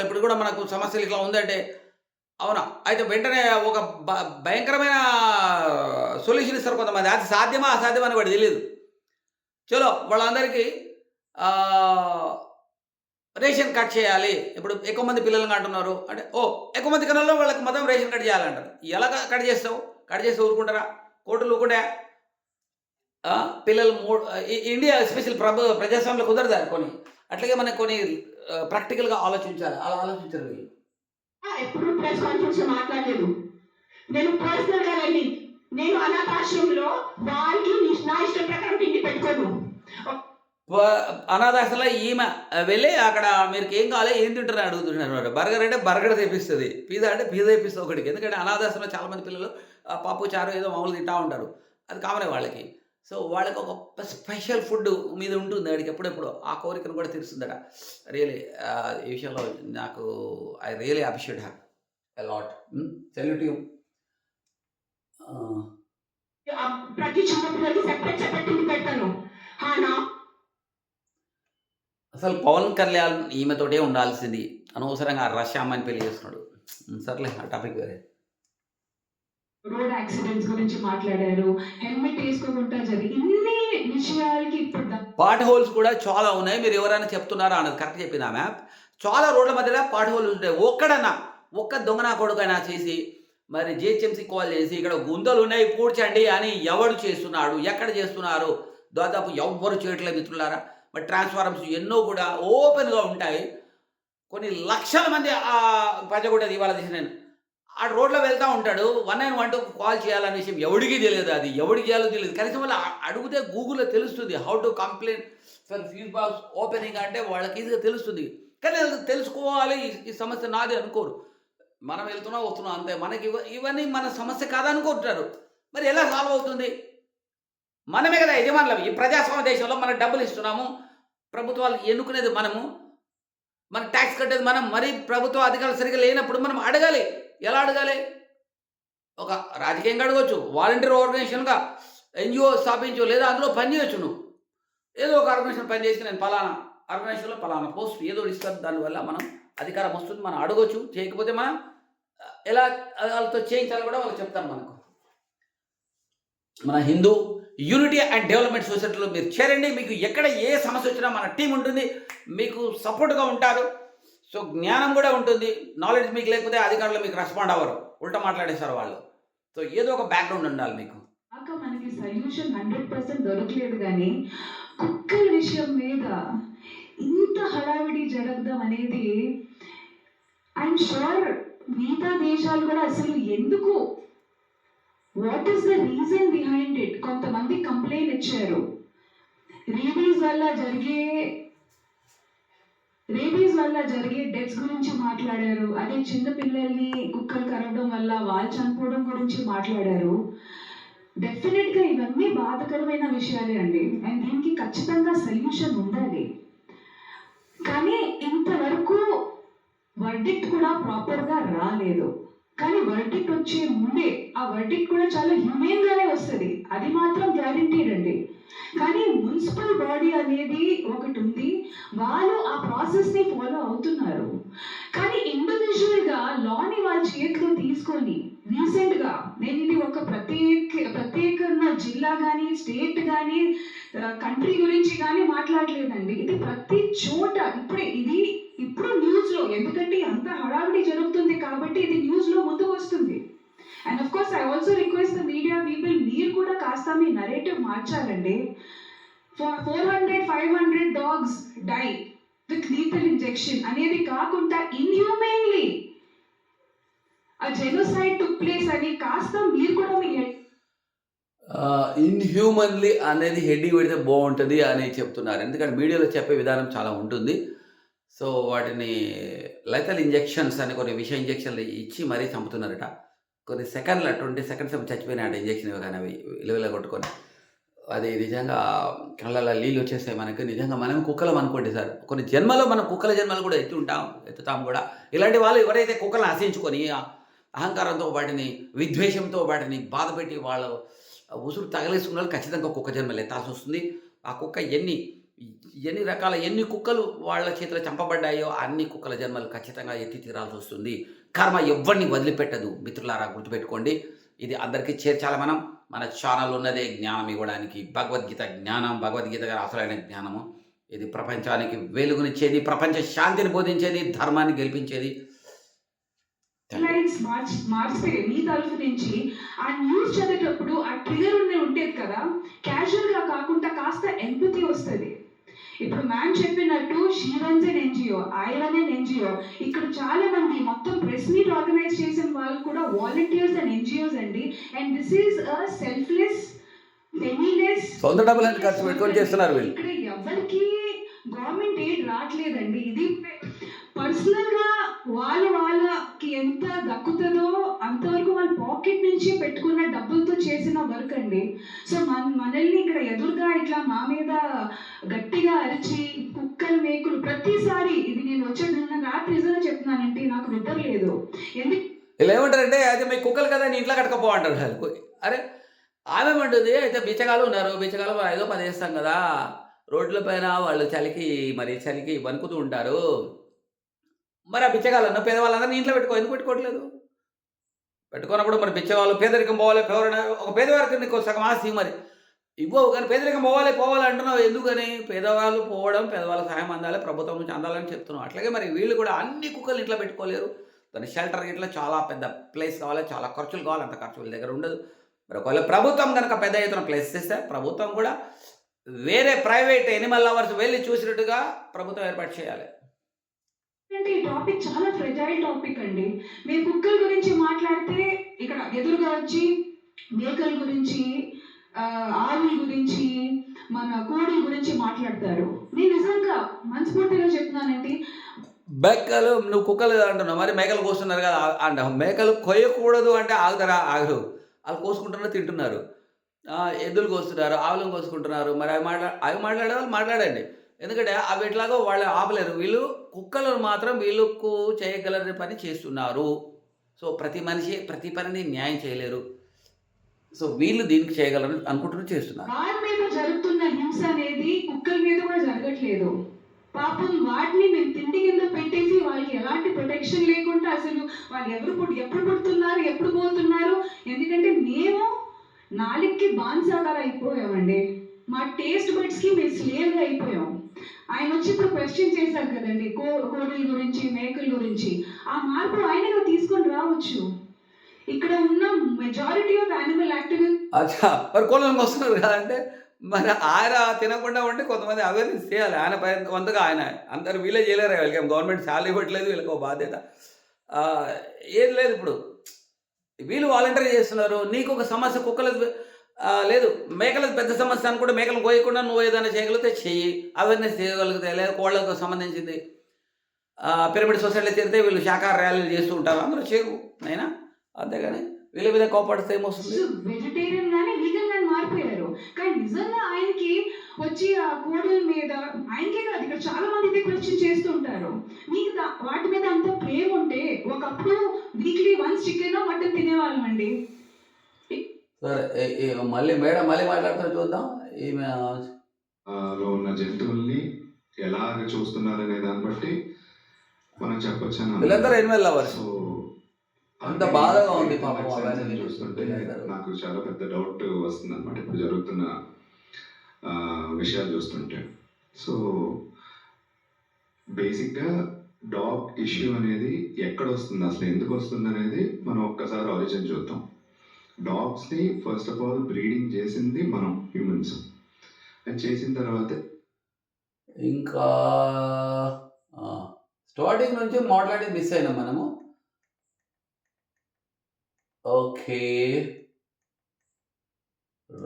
A: ఇప్పుడు కూడా మనకు సమస్యలు ఇట్లా ఉందంటే అవునా, అయితే వెంటనే ఒక భయంకరమైన సొల్యూషన్ ఇస్తారు కొంతమంది. అది సాధ్యమా అసాధ్యమా అని వాడు తెలియదు. చలో వాళ్ళందరికీ రేషన్ కట్ చేయాలి. ఇప్పుడు ఎక్కువ మంది పిల్లలను అంటున్నారు అంటే ఎక్కువ మంది కన్నా వాళ్ళకి మొత్తం రేషన్ కట్ చేయాలంటారు. ఎలా కట్ చేస్తావు? కట్ చేస్తే ఊరుకుంటారా? కోర్టులు ఊరుకుంటా? పిల్లలు ఇండియా ఎస్పెషల్ ప్రజాస్వామ్యంలో కుదరదా కొన్ని. అట్లాగే మనకు కొన్ని ప్రాక్టికల్గా ఆలోచించాలి. అలా ఆలోచించారు వీళ్ళు.
B: ఎప్పుడు ప్రెస్ కాన్ఫరెన్స్ లో మాట్లాడలేదు. నేను పర్సనల్ గా వెళ్ళి నేను అనాథాశ్రమంలో వాళ్ళకి నా ఇష్టం ప్రకారం తిండి పెట్టుకోను.
A: అనాథాశ్రమంలో ఈమె వెళ్ళి అక్కడ మీరు ఏం కావాలి ఏం తింటారని అడుగుతున్నారు అనమాట. బర్గర్ అంటే బర్గర్ తెప్పిస్తుంది, పిజ్జా అంటే పిజ్జా తెప్పిస్తుంది ఒకటికి. ఎందుకంటే అనాథాశ్రమంలో చాలామంది పిల్లలు పప్పు చారు ఏదో మామూలు తింటూ ఉంటారు, అది కామనే వాళ్ళకి. సో వాళ్ళకి ఒక స్పెషల్ ఫుడ్ మీద ఉంటుంది వాడికి ఎప్పుడెప్పుడు, ఆ కోరికను కూడా తీరుస్తుందట. రియలీ ఈ విషయంలో నాకు I really appreciate have a lot. Salute you.
B: ప్రతి చిన్న పిల్లలకి సెపరేట్ సెపరేట్ తిండి పెడతాను. నా
A: అసలు పవన్ కళ్యాణ్ ఈమెతోటే ఉండాల్సింది, అనవసరంగా రష్యా అమ్మాయిని పెళ్లి చేసుకున్నాడు. సర్లే ఆ టాపిక్ వేరే.
D: రోడ్ యాక్సిడెంట్స్ గురించి మాట్లాడారు, హెల్మెట్ వేసుకోకుండా జరిగి ఇన్ని విషయాలకి ఇప్పుడు
A: పాట్ హోల్స్ కూడా చాలా ఉన్నాయి. మీరు ఎవరైనా చెప్తున్నారా అన్నది కరెక్ట్ చెప్పింది ఆమె. చాలా రోడ్ల మధ్యలో పాట్ హోల్స్ ఉంటాయి. ఒక్క దొంగనా కొడుకైనా చేసి మరి జిహెచ్ఎంసీ కాల్ చేసి ఇక్కడ గుంతలు ఉన్నాయి పూడ్చండి అని ఎవడు చేస్తున్నాడు, ఎక్కడ చేస్తున్నారు, దాదాపు ఎవ్వరు చేయట్లేదు మిత్రులారా. మరి ట్రాన్స్ఫార్మర్స్ ఎన్నో కూడా ఓపెన్గా ఉంటాయి. కొన్ని లక్షల మంది పంచగొట్టేది ఇవాళ తీసి నేను ఆ రోడ్లో వెళ్తూ ఉంటాడు, 1912 కాల్ చేయాలనే విషయం ఎవడికి తెలియదు, అది ఎవడికి చేయాలో తెలియదు. కనీసం వాళ్ళు అడిగితే గూగుల్లో తెలుస్తుంది how to complaint for fuse box opening అంటే వాళ్ళకి ఈజీగా తెలుస్తుంది. కానీ తెలుసుకోవాలి ఈ సమస్య నాది అనుకోరు. మనం వెళ్తున్నాం వస్తున్నాం అంతే, మనకి ఇవన్నీ మన సమస్య కాదనుకుంటారు. మరి ఎలా సాల్వ్ అవుతుంది? మనమే కదా యజమానులం. ఈ ప్రజాస్వామ్య దేశంలో మనం డబ్బులు ఇస్తున్నాము, ప్రభుత్వాలు ఎన్నుకునేది మనము, మన ట్యాక్స్ కట్టేది మనం. మరి ప్రభుత్వ అధికారులు సరిగ్గా లేనప్పుడు మనం అడగాలి. ఎలా అడగాలి? ఒక రాజకీయంగా అడగవచ్చు, వాలంటీర్ ఆర్గనైజేషన్గా ఎన్జిఓ స్థాపించు, లేదా అందులో పని చేయొచ్చు. నువ్వు ఏదో ఒక ఆర్గనైజేషన్ పని చేసి నేను పలానా ఆర్గనైజేషన్లో పలానా పోస్ట్ ఏదో ఇస్తారు, దానివల్ల మనం అధికారం వస్తుంది, మనం అడగవచ్చు. చేయకపోతే మనం ఎలా వాళ్ళతో చేయించాలో కూడా వాళ్ళు చెప్తారు మనకు. మన హిందూ యూనిటీ అండ్ డెవలప్మెంట్ సొసైటీలో మీరు చేరండి. మీకు ఎక్కడ ఏ సమస్య వచ్చినా మన టీం ఉంటుంది, మీకు సపోర్ట్గా ఉంటారు. సో జ్ఞానం కూడా ఉంటుంది. నాలెడ్జ్ మీకు లేకపోతే అధికారులు మీకు రెస్పాండ్ అవ్వరు, ఉల్టా మాట్లాడేస్తారు వాళ్ళు. సో ఏదో ఒక బ్యాక్గ్రౌండ్ ఉండాలి మీకు.
D: మనకి సొల్యూషన్ 100% దొరకలేదు, కానీ కుక్కల విషయం మీద ఇంత హడావిడి జరగడం అనేది ఐఎమ్ షూర్ మిగతా దేశాలు కూడా అసలు ఎందుకు, what is the reason behind it. కొంతమంది కంప్లైంట్ ఇచ్చారు, రేబీస్ వల్ల జరిగే డెత్స్ గురించి మాట్లాడారు. అదే చిన్న పిల్లల్ని కుక్కలు కరవడం వల్ల వాళ్ళు చనిపోవడం గురించి మాట్లాడారు. డెఫినెట్గా ఇవన్నీ బాధకరమైన విషయాలే అండి, అండ్ దీనికి ఖచ్చితంగా సొల్యూషన్ ఉండాలి. కానీ ఇంతవరకు వర్డిక్ట్ కూడా ప్రాపర్గా రాలేదు. కానీ వర్డిక్ట్ వచ్చే ముందే ఆ వర్డిక్ట్ కూడా చాలా హ్యూమెన్గానే వస్తుంది, అది మాత్రం గ్యారంటీడ్ అండి. కానీ మున్సిపల్ బాడీ అనేది ఒకటి ఉంది, వాళ్ళు ఆ ప్రాసెస్ని ఫాలో అవుతున్నారు. కానీ ఇండివిజువల్గా లాని వాళ్ళ చేతిలో తీసుకొని రీసెంట్గా, నేను ఇది ఒక ప్రత్యేకంగా జిల్లా కానీ స్టేట్ కానీ కంట్రీ గురించి కానీ మాట్లాడలేదండి. ఇది ప్రతి చోట ఇప్పుడు న్యూస్లో, ఎందుకంటే అంత హడావిడి జరుగుతుంది కాబట్టి ఇది న్యూస్లో ముందుకు వస్తుంది. And of course I also request the media people, మీరు కూడా కాస్త మీ నరేటివ్ మార్చాలండి. 400-500 dogs die with lethal injection అనేది కాకుండా ఇన్హ్యూమెన్లీ ఆ జెనోసైడ్ టుక్ ప్లేస్ అని కాస్త మీరు కూడా మీ
A: ఇన్హ్యూమన్లీ అనేది హెడ్డింగ్ పెడితే బాగుంటుంది అని చెప్తున్నారు. ఎందుకంటే మీడియాలో చెప్పే విధానం చాలా ఉంటుంది. సో వాటిని లెథల్ ఇంజెక్షన్స్ అని కొన్ని విష ఇంజెక్షన్లు ఇచ్చి మరీ చంపుతున్నారట. కొన్ని సెకండ్ల 20 సెకండ్స్ చచ్చిపోయినాయట ఇంజెక్షన్ ఇవ్వగానే, అవి ఇలవిల కొట్టుకొని. అది నిజంగా కళ్ళలో నీళ్ళు వచ్చేస్తాయి మనకు. నిజంగా మనం కుక్కలం అనుకోండి సార్, కొన్ని జన్మలో మనం కుక్కల జన్మలు కూడా ఎత్తుతాం కూడా. ఇలాంటి వాళ్ళు ఎవరైతే కుక్కలను ఆశించుకొని అహంకారంతో వాటిని, విద్వేషంతో వాటిని బాధ పెట్టి వాళ్ళు ఉసురు తగలేసుకున్న వాళ్ళు ఖచ్చితంగా కుక్క జన్మలు ఎత్తాల్సి వస్తుంది. ఆ కుక్క ఎన్ని కుక్కలు వాళ్ళ చేతిలో చంపబడ్డాయో అన్ని కుక్కల జన్మలు ఖచ్చితంగా ఎత్తి తీరాల్సి వస్తుంది. కర్మ ఎవరిని వదిలిపెట్టదు మిత్రులారా, గుర్తుపెట్టుకోండి. ఇది అందరికీ చేర్చాలి. మన ఛానల్ ఉన్నదే జ్ఞానం ఇవ్వడానికి. భగవద్గీత జ్ఞానం, భగవద్గీత గారి అసలైన జ్ఞానము. ఇది ప్రపంచానికి వెలుగునిచ్చేది, ప్రపంచ శాంతిని బోధించేది, ధర్మాన్ని గెలిపించేది.
D: మార్చిపోయి మీ తరఫు నుంచి ఆ న్యూస్ చదివేటప్పుడు ఆ ట్రిగర్ ఉండేది కదా, క్యాజువల్గా కాకుండా కాస్త ఎంపతి వస్తుంది. ఇప్పుడు మ్యామ్ చెప్పినట్టు she runs and NGO, I run and NGO. ఇక్కడ చాలా మంది మొత్తం ప్రెస్ మీట్ ఆర్గనైజ్ చేసిన వాళ్ళు కూడా వాలంటీర్స్ అండ్ ఎన్జిఓస్ అండి. And this is a selfless పెనీలెస్,
A: సొంత డబ్బులు ఖర్చు పెట్టుకొని చేస్తున్నారు వీళ్ళు.
D: ఇక్కడ ఎవరికి గవర్నమెంట్ ఎయిడ్ రావట్లేదండి. ఇది పర్సనల్ గా వాళ్ళకి ఎంత దక్కుతుందో అంతవరకు వాళ్ళ పాకెట్ నుంచి పెట్టుకున్న డబ్బులతో చేసిన వర్క్ అండి. సో మనల్ని ఇక్కడ ఎదురుగా ఇట్లా మా మీద గట్టిగా అరిచి కుక్కలు మేకులు ప్రతిసారి, ఇది నేను వచ్చేది రాత్రి నిజంగా చెప్తున్నానంటే నాకు నిద్ర లేదు. ఎందుకు
A: ఇలా ఏమంటారంటే అయితే మీ కుక్కలు కదా నీ ఇంట్లో కట్టుకపో అంటారు. అరే ఆమె ఏమంటుంది, అయితే బిచ్చగాళ్ళు ఉన్నారు, బిచ్చగాళ్ళు 5-10 వేస్తాం కదా రోడ్ల పైన, వాళ్ళు చలికి వణుకుతూ ఉంటారు. మరి ఆ బిచ్చగాళ్ళను పేదవాళ్ళందరినీ ఇంట్లో ఎందుకు పెట్టుకోవట్లేదు? పెట్టుకున్నప్పుడు మరి బిచ్చవాళ్ళు పేదరికం పోవాలి, ఎవరైనా ఒక పేదవారికి నీకు సగం ఆస్తి మరి ఇవ్వవు, కానీ పేదరికం పోవాలి అంటున్నావు ఎందుకని? పేదవాళ్ళు పోవడం, పేదవాళ్ళ సహాయం అందాలి, ప్రభుత్వం నుంచి అందాలని చెప్తున్నావు. అట్లాగే మరి వీళ్ళు కూడా అన్ని కుక్కలు ఇంట్లో పెట్టుకోలేరు. దాని షెల్టర్ ఇట్లా చాలా పెద్ద ప్లేస్ కావాలి, చాలా ఖర్చులు కావాలి, అంత ఖర్చు వీళ్ళ దగ్గర ఉండదు. మరి ఒకవేళ ప్రభుత్వం కనుక పెద్ద ఎత్తున ప్లేస్ ఇస్తే ప్రభుత్వం కూడా వేరే ప్రైవేట్ ఎనిమల్ లవర్స్ వెళ్ళి చూసినట్టుగా ప్రభుత్వం ఏర్పాటు చేయాలి.
D: అంటే ఈ టాపిక్ చాలా ఫ్రెజైల్ టాపిక్ అండి. మీరు కుక్కల గురించి మాట్లాడితే ఇక్కడ ఎదురుగా వచ్చి మేకల గురించి, ఆవుల గురించి, మన కోడి గురించి మాట్లాడతారు. నేను నిజంగా మనస్ఫూర్తిగా చెప్తున్నానండి.
A: మేకలు నువ్వు కుక్కలు అంటున్నావు, మరి మేకలు కోస్తున్నారు కదా అంటావు. మేకలు కొయ్యకూడదు అంటే ఆగరు, వాళ్ళు కోసుకుంటున్నారు, తింటున్నారు. ఎద్దులు కోస్తున్నారు, ఆవులను కోసుకుంటున్నారు. మరి అవి మాట్లాడే వాళ్ళు మాట్లాడండి, ఎందుకంటే అవి ఎట్లాగో వాళ్ళు ఆపలేరు. వీళ్ళు కుక్కలను మాత్రం వీళ్ళకు చేయగలని పని చేస్తున్నారు. సో ప్రతి మనిషి ప్రతి పనిని న్యాయం చేయలేరు. సో వీళ్ళు దీనికి చేయగలరని అనుకుంటున్నారు, చేస్తున్నారు.
D: వారి మీద జరుగుతున్న హింస అనేది కుక్కల మీద కూడా జరగట్లేదు. పాపం వాటిని మేము తిండి కింద పెట్టేసి వాళ్ళకి ఎలాంటి ప్రొటెక్షన్ లేకుండా అసలు వాళ్ళు ఎప్పుడు పుడుతున్నారు, ఎప్పుడు పోతున్నారు. ఎందుకంటే మేము నాలుగుకి బాన్సాగా అయిపోయామండి. మా టేస్ట్ బడ్స్కి మేము స్లేవ్గా అయిపోయాం. ఆయన వచ్చి ఇప్పుడు క్వశ్చన్ చేశారు కదండి కోడిల గురించి, మేకల గురించి. ఆ మార్పు ఆయనగా తీసుకొని రావచ్చు. ఇక్కడ ఉన్న మెజారిటీ ఆఫ్ యానిమల్ యాక్టివిస్ట్
A: అచ్చా, మరి కోళ్ళను వస్తున్నారు కదంటే మరి ఆయన తినకుండా ఉంటే కొంతమంది అవేర్నెస్ చేయాలి. ఆయన కొంతగా ఆయన అందరు వీళ్ళే చేయలేరు. వీళ్ళకి గవర్నమెంట్ శాలరీ ఇవ్వట్లేదు, వీళ్ళకి ఒక బాధ్యత ఏది లేదు. ఇప్పుడు వీళ్ళు వాలంటీర్ చేస్తున్నారు. నీకు ఒక సమస్య కుక్కలది లేదు, మేకలది పెద్ద సమస్య అనుకుంటే మేకలు కోయకుండా నువ్వు ఏదైనా చేయగలిగితే చెయ్యి, అవేర్నెస్ చేయగలిగితే. లేదా కోళ్ళకు సంబంధించింది పిరమిడ్ సొసైటీలో చేరితే వీళ్ళు శాఖాహార ర్యాలీలు చేస్తూ ఉంటారు, అందరూ చేయరు అయినా. అంతేగాని వీళ్ళ మీద కోపడితే ఏమొస్తుంది?
D: వెజిటేరియన్ గానీ వీగన్ గానీ మారిపోయారు. కానీ నిజంగా ఆయనకి వచ్చి ఆ కోడల మీద, ఆయనకే కాదు ఇక్కడ చాలా మంది క్వశ్చన్ చేస్తూ ఉంటారు. మీకు వాటి మీద అంత ప్రేమ ఉంటే ఒకప్పుడు వీక్లీ వన్స్ చికెన్ మటన్ తినేవాళ్ళం అండి.
A: సరే మళ్ళీ మేడం మళ్ళీ మాట్లాడుతున్నా, చూద్దాం. ఈమె
E: లో ఉన్న జంతువుల్ని ఎలాగ చూస్తున్నారనే దాన్ని బట్టి మనం చెప్పొచ్చు.
A: వీళ్ళందరూ ఎనిమల్ లవర్స్.
E: సో
A: అంత బాధగా ఉంది పాపం
E: అవన్నీ చూస్తుంటే నాకు చాలా పెద్ద డౌట్ వస్తుంది అనమాట ఇప్పుడు జరుగుతున్న విషయాలు చూస్తుంటే. సో బేసిక్గా డాగ్ ఇష్యూ అనేది ఎక్కడ వస్తుంది, అసలు ఎందుకు వస్తుంది అనేది మనం ఒక్కసారి ఆలోచన చూద్దాం. డాగ్స్ని ఫస్ట్ ఆఫ్ ఆల్ బ్రీడింగ్ చేసింది మనం హ్యూమన్స్. అది చేసిన తర్వాత
A: ఇంకా స్టార్టింగ్ నుంచి మాట్లాడి మిస్ అయినాం మనము. Okay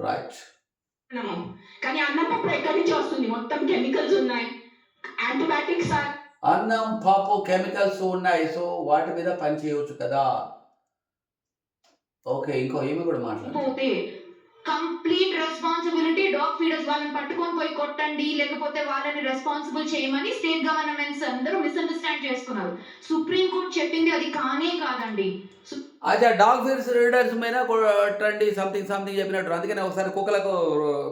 A: right.
B: కానీ అన్నం పప్పు ఎక్కడి నుంచి వస్తుంది? మొత్తం కెమికల్స్ ఉన్నాయి, యాంటీబయాటిక్స్.
A: అన్నం పప్పు కెమికల్స్ ఉన్నాయి, సో వాటి మీద పని చేయవచ్చు కదా. ఓకే, ఇంకో ఏమి కూడా మాట్లాడితే
B: కంప్లీట్ రెస్పాన్సిబిలిటీ డాగ్ ఫీడర్స్. వాళ్ళని పట్టుకొని పోయి కొట్టండి, లేకపోతే వాళ్ళని రెస్పాన్సిబుల్ చేయమని స్టేట్ గవర్నమెంట్స్ అందరూ మిస్అండర్స్టాండ్ చేసుకున్నారు. సుప్రీం కోర్ట్ చెప్పింది అది కానే కాదండి.
A: అదే డాగ్ ఫీడ్స్ రీడర్స్ మీద కొట్టండి సంథింగ్ చెప్పినట్టు. అందుకని ఒకసారి కుక్కలకు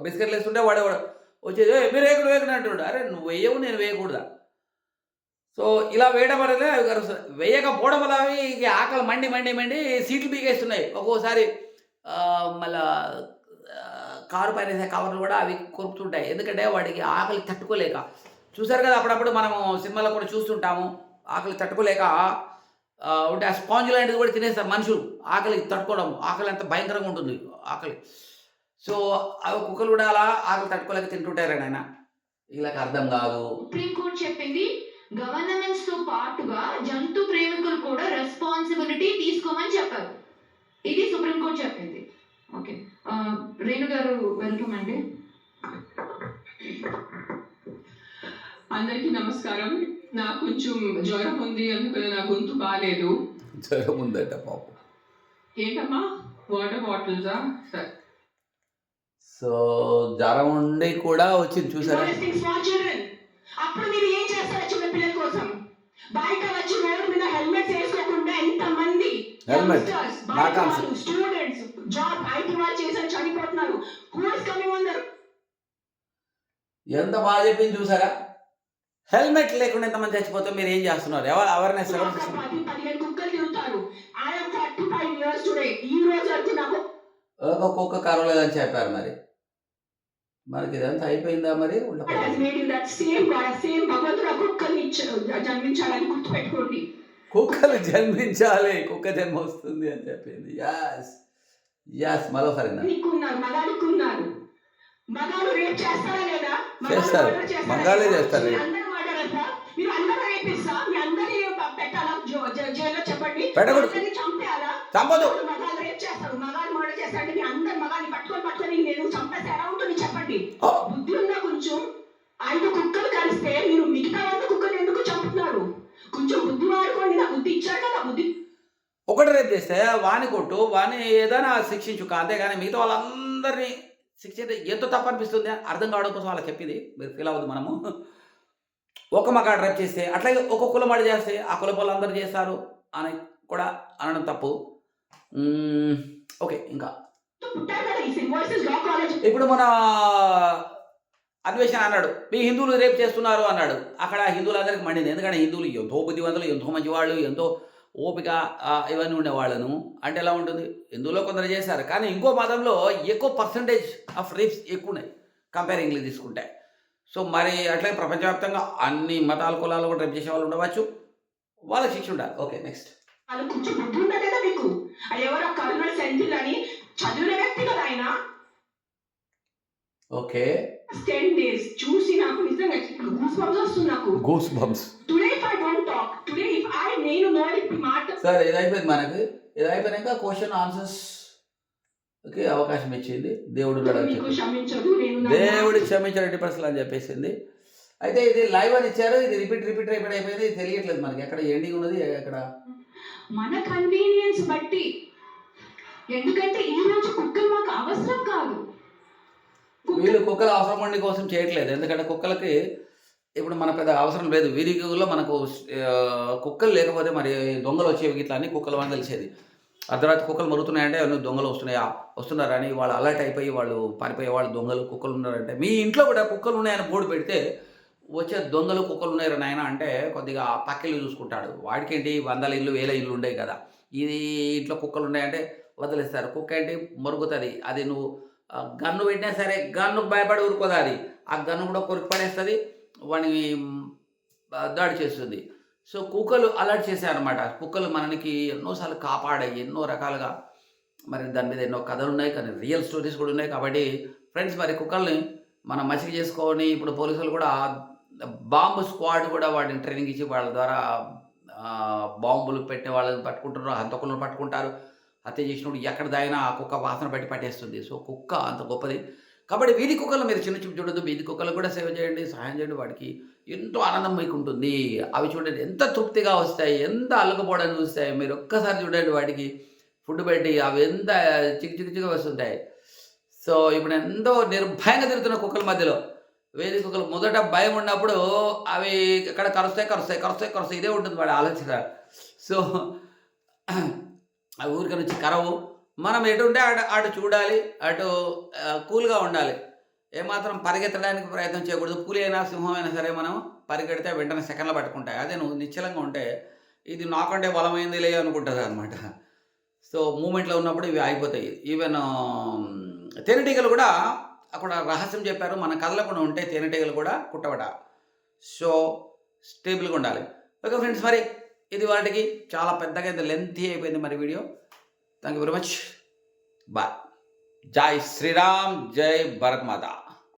A: బిస్కెట్లు వేస్తుంటే వాడే వచ్చేది మీరు వేయకూడదు అంటున్నాడు. అరే నువ్వు వేయవు, నేను వేయకూడదా? సో ఇలా వేయడం వల్ల అవి కరుస్తాయి. వేయకపోవడం వల్ల అవి ఆకలి మండి సీట్లు పీకేస్తున్నాయి. ఒక్కోసారి మళ్ళా కారు పైన కవర్లు కూడా అవి కొరుకుతుంటాయి. ఎందుకంటే వాడికి ఆకలి తట్టుకోలేక. చూసారు కదా అప్పుడప్పుడు మనము సినిమాలో కూడా చూస్తుంటాము, ఆకలి తట్టుకోలేక ఉంటే ఆ స్పాంజ్ లాంటిది కూడా తినేస్తారు మనుషులు. ఆకలి తట్టుకోవడం, ఆకలి ఎంత భయంకరంగా ఉంటుంది ఆకలి. సో అవి కుక్కలు కూడా అలా ఆకలి తట్టుకోలేక తింటుంటారు. ఆయన వీళ్ళకి అర్థం కాదు.
B: సుప్రీంకోర్టు చెప్పింది గవర్నమెంట్స్ తో పాటుగా జంతు ప్రేమికులు కూడా రెస్పాన్సిబిలిటీ తీసుకోమని చెప్పారు. ఇది సుప్రీంకోర్టు చెప్పింది. ఓకే, రేణు గారు వెల్కమ్ అండి.
F: అందరికీ నమస్కారం. నాకు కొంచెం జ్వరం ఉంది, అందుకని నా గొంతు బాగాలేదు.
A: జ్వరం ఉందట పాపం.
F: ఏంటమ్మా, వాటర్ బాటిల్సా? సరే.
A: సో జ్వరం ఉండి కూడా వచ్చింది చూసారా.
B: స్మాల్ చిల్డ్రన్, అప్పుడు మీరు ఏం చేస్తారో చిన్న పిల్లల కోసం? బయట వచ్చి రోడ్డు మీద హెల్మెట్స్ వేసుకోకుండా ఎంతమంది
A: హెల్మెట్ నా కాన్సెప్ట్.
B: స్టూడెంట్స్, జాబ్ ఐటీ వాళ్ళు చేసి చనిపోతున్నారు. Who is coming on the
A: ఎంత బాగా చెప్పింది చూసారా. హెల్మెట్ లేకుండా ఎంతమంది చచ్చిపోతే మీరు ఏం చేస్తున్నారు? అవేర్నెస్ ఎవరు?
B: 10-15 కుక్కలు తిరుగుతారు. I am 35 years today. ఈ రోజు వరకు నాకు
A: ఒక కుక్క కరవలేదని చెప్పారు. మరి మనకి ఇదంతా అయిపోయిందా? మరి
B: సేమ్ భగవంతుడు ఆ కుక్కల్ని జన్మించాలని గుర్తుపెట్టుకోండి.
A: కుక్కలు జన్మించాలి, కుక్క జన్మ వస్తుంది అని చెప్పింది. యాస్ మరోసారి
B: నీకున్నారు, మగాడికున్నారు. మగాడు రేప్ చేస్తారా లేదా?
A: చేస్తారు, మగాళ్ళే చేస్తారు.
B: అందరూ మాట్లాడతా, మీరు అందరూ రేపిస్తా, మీ అందరినీ పెట్టాలా జైల్లో? చెప్పండి.
A: పెట్టకూడదు,
B: చంపేయాలా?
A: చంపదు.
B: మగాళ్ళు రేప్ చేస్తారు, మగాళ్ళు మర్డర్ చేస్తారంటే మీ అందరు మగాన్ని పట్టుకొని నేను చంపేస్తే ఎలా ఉంటుంది చెప్పండి. బుద్ధి ఉన్నా కొంచెం. 5 కుక్కలు కలిస్తే మీరు మిగతా 100 కుక్కలు ఎందుకు చంపుతున్నారు? కొంచెం బుద్ధి వాడుకోండి. నా బుద్ధి ఇచ్చారు కదా, బుద్ధి.
A: ఒకటి రేపు చేస్తే వాని కొట్టు, వాని ఏదైనా శిక్షించు, అంతేగాని మిగతా వాళ్ళందరినీ శిక్షించే ఎంతో తప్పు అనిపిస్తుంది. అర్థం కావడం కోసం వాళ్ళకి చెప్పింది. మీరు ఫీల్ అవ్వద్దు. మనము ఒక మగాడు రేపు చేస్తే, అట్లాగే ఒక కులమాడి చేస్తే ఆ కుల వాళ్ళందరూ చేస్తారు అని కూడా అనడం తప్పు. ఓకే, ఇంకా ఇప్పుడు మన అన్వేషణ అన్నాడు మీ హిందువులు రేపు చేస్తున్నారు అన్నాడు. అక్కడ హిందువులందరికీ మండింది. ఎందుకంటే హిందువులు ఎంతో బుద్ధివంతులు, ఎంతో మంచివాళ్ళు, ఎంతో ఓపిక ఇవన్నీ ఉండేవాళ్ళను. అంటే ఎలా ఉంటుంది? హిందువులో కొందరు చేశారు, కానీ ఇంకో మతంలో ఎక్కువ పర్సంటేజ్ ఆఫ్ రేప్స్ ఎక్కువ ఉన్నాయి కంపేరింగ్లీ తీసుకుంటే. సో మరి అట్లే ప్రపంచవ్యాప్తంగా అన్ని మతాల కులాలు కూడా రేపు చేసే వాళ్ళు ఉండవచ్చు, వాళ్ళకి శిక్ష ఉండాలి. Okay, next.
B: వాళ్ళు కొంచెం బుద్ధి ఉంటుంది కదా మీకు. అది ఎవరో కరుణల్ సెంథిల్ అని చదివిన వ్యక్తి కదా ఆయన.
A: ఓకే,
B: 10 days చూసి నాకు నిజంగా గూస్ బంప్స్ వస్తుంది. నాకు
A: goose bumps.
B: Today if I don't talk today if I నేను నోడి మాట.
A: సరే, ఇది అయిపోయింది మనకి. ఇది అయిపోయినాక క్వశ్చన్ ఆన్సర్స్ ఓకే అవకాశం ఇచ్చింది. దేవుడు
B: మీకు క్షమించదు,
A: దేవుడు క్షమించాడు 80% అని చెప్పేసింది. అయితే ఇది లైవ్ అని ఇచ్చారు, ఇది రిపీట్ అయిపోయింది. తెలియట్లేదు మనకి ఎక్కడ ఎండింగ్ ఉన్నది, ఎక్కడ
B: మన కన్వీనియన్స్ బట్టి. ఎందుకంటే ఈ రోజు కుక్కలు మాకు అవసరం కాదు.
A: వీళ్ళు కుక్కల అవసరం ఉండి కోసం చేయట్లేదు. ఎందుకంటే కుక్కలకి ఇప్పుడు మన పెద్ద అవసరం లేదు. వీరిలో మనకు కుక్కలు లేకపోతే మరి దొంగలు వచ్చేవి ఇట్లా అని కుక్కలు అని తెలిసేది. అర్ధరాత్రి కుక్కలు మరుగుతున్నాయంటే దొంగలు వస్తున్నారని వాళ్ళు అలర్ట్ అయిపోయి వాళ్ళు పారిపోయే వాళ్ళు దొంగలు కుక్కలు ఉన్నారంటే. మీ ఇంట్లో కూడా కుక్కలు ఉన్నాయని బోర్డు పెడితే వచ్చే దొంగలు కుక్కలు ఉన్నాయని నాయన అంటే కొద్దిగా పక్కిల్లు చూసుకుంటాడు. వాడికేంటి 100 ఇల్లు 1000 ఇల్లు ఉండేవి కదా. ఇది ఇంట్లో కుక్కలు ఉన్నాయంటే వదిలేస్తారు. కుక్క ఏంటి మరుగుతుంది. అది నువ్వు గన్ను పెట్టినా సరే గన్నుకు భయపడి ఊరుకోదు. అది ఆ గన్ను కూడా కొరికి పడేస్తుంది, వాడిని దాడి చేస్తుంది. సో కుక్కలు అలర్ట్ చేశాయన్నమాట. కుక్కలు మనకి ఎన్నోసార్లు కాపాడాయి ఎన్నో రకాలుగా. మరి దాని మీద ఎన్నో కథలు ఉన్నాయి, కానీ రియల్ స్టోరీస్ కూడా ఉన్నాయి. కాబట్టి ఫ్రెండ్స్, మరి కుక్కల్ని మనం మచ్చిక చేసుకొని ఇప్పుడు పోలీసులు కూడా బాంబు స్క్వాడ్ కూడా వాటిని ట్రైనింగ్ ఇచ్చి వాళ్ళ ద్వారా బాంబులు పెట్టే వాళ్ళని పట్టుకుంటున్నారు, హంతకులను పట్టుకుంటారు. హత్య చేసినప్పుడు ఎక్కడ దాగినా ఆ కుక్క వాసన బట్టి పట్టేస్తుంది. సో కుక్క అంత గొప్పది. కాబట్టి వీధి కుక్కలు మీరు చిన్న చూపు చూడద్దు. వీధి కుక్కలు కూడా సేవ చేయండి, సహాయం చేయండి. వాటికి ఎంతో ఆనందం మీకు ఉంటుంది. అవి చూడండి ఎంత తృప్తిగా వస్తాయి, ఎంత అల్లుకపోవడానికి చూస్తాయి. మీరు ఒక్కసారి చూడండి, వాటికి ఫుడ్ పెట్టి అవి ఎంత చిక్కి వస్తుంటాయి. సో ఇప్పుడు ఎంతో నిర్భయంగా తిరుగుతున్న కుక్కల మధ్యలో వేది కుక్కలు మొదట భయం ఉన్నప్పుడు అవి ఎక్కడ కరుస్తాయి ఇదే ఉంటుంది వాడి ఆలోచన. సో ఆ ఊరికి నుంచి కరవు. మనం ఎటు ఉంటే అటు చూడాలి, అటు కూల్గా ఉండాలి. ఏమాత్రం పరిగెత్తడానికి ప్రయత్నం చేయకూడదు. పులి అయినా సింహం అయినా సరే మనం పరిగెడితే వెంటనే సెకండ్లో పట్టుకుంటాయి. అదే నువ్వు నిశ్చలంగా ఉంటే ఇది నాకంటే బలమైంది లే అనుకుంటుంది అనమాట. సో మూమెంట్లో ఉన్నప్పుడు ఇవి ఆగిపోతాయి. ఈవెన్ తేనెటీగలు కూడా అక్కడ రహస్యం చెప్పారు. మన కదలకుండా ఉంటే తేనెటీగలు కూడా కుట్టవట. సో స్టేబుల్గా ఉండాలి. ఓకే ఫ్రెండ్స్, మరి ఇది వాటికి చాలా పెద్దగా అయితే లెంతీ అయిపోయింది మరి video. Thank you very much. Bye. జై శ్రీరామ్, జై భారత్ మాత.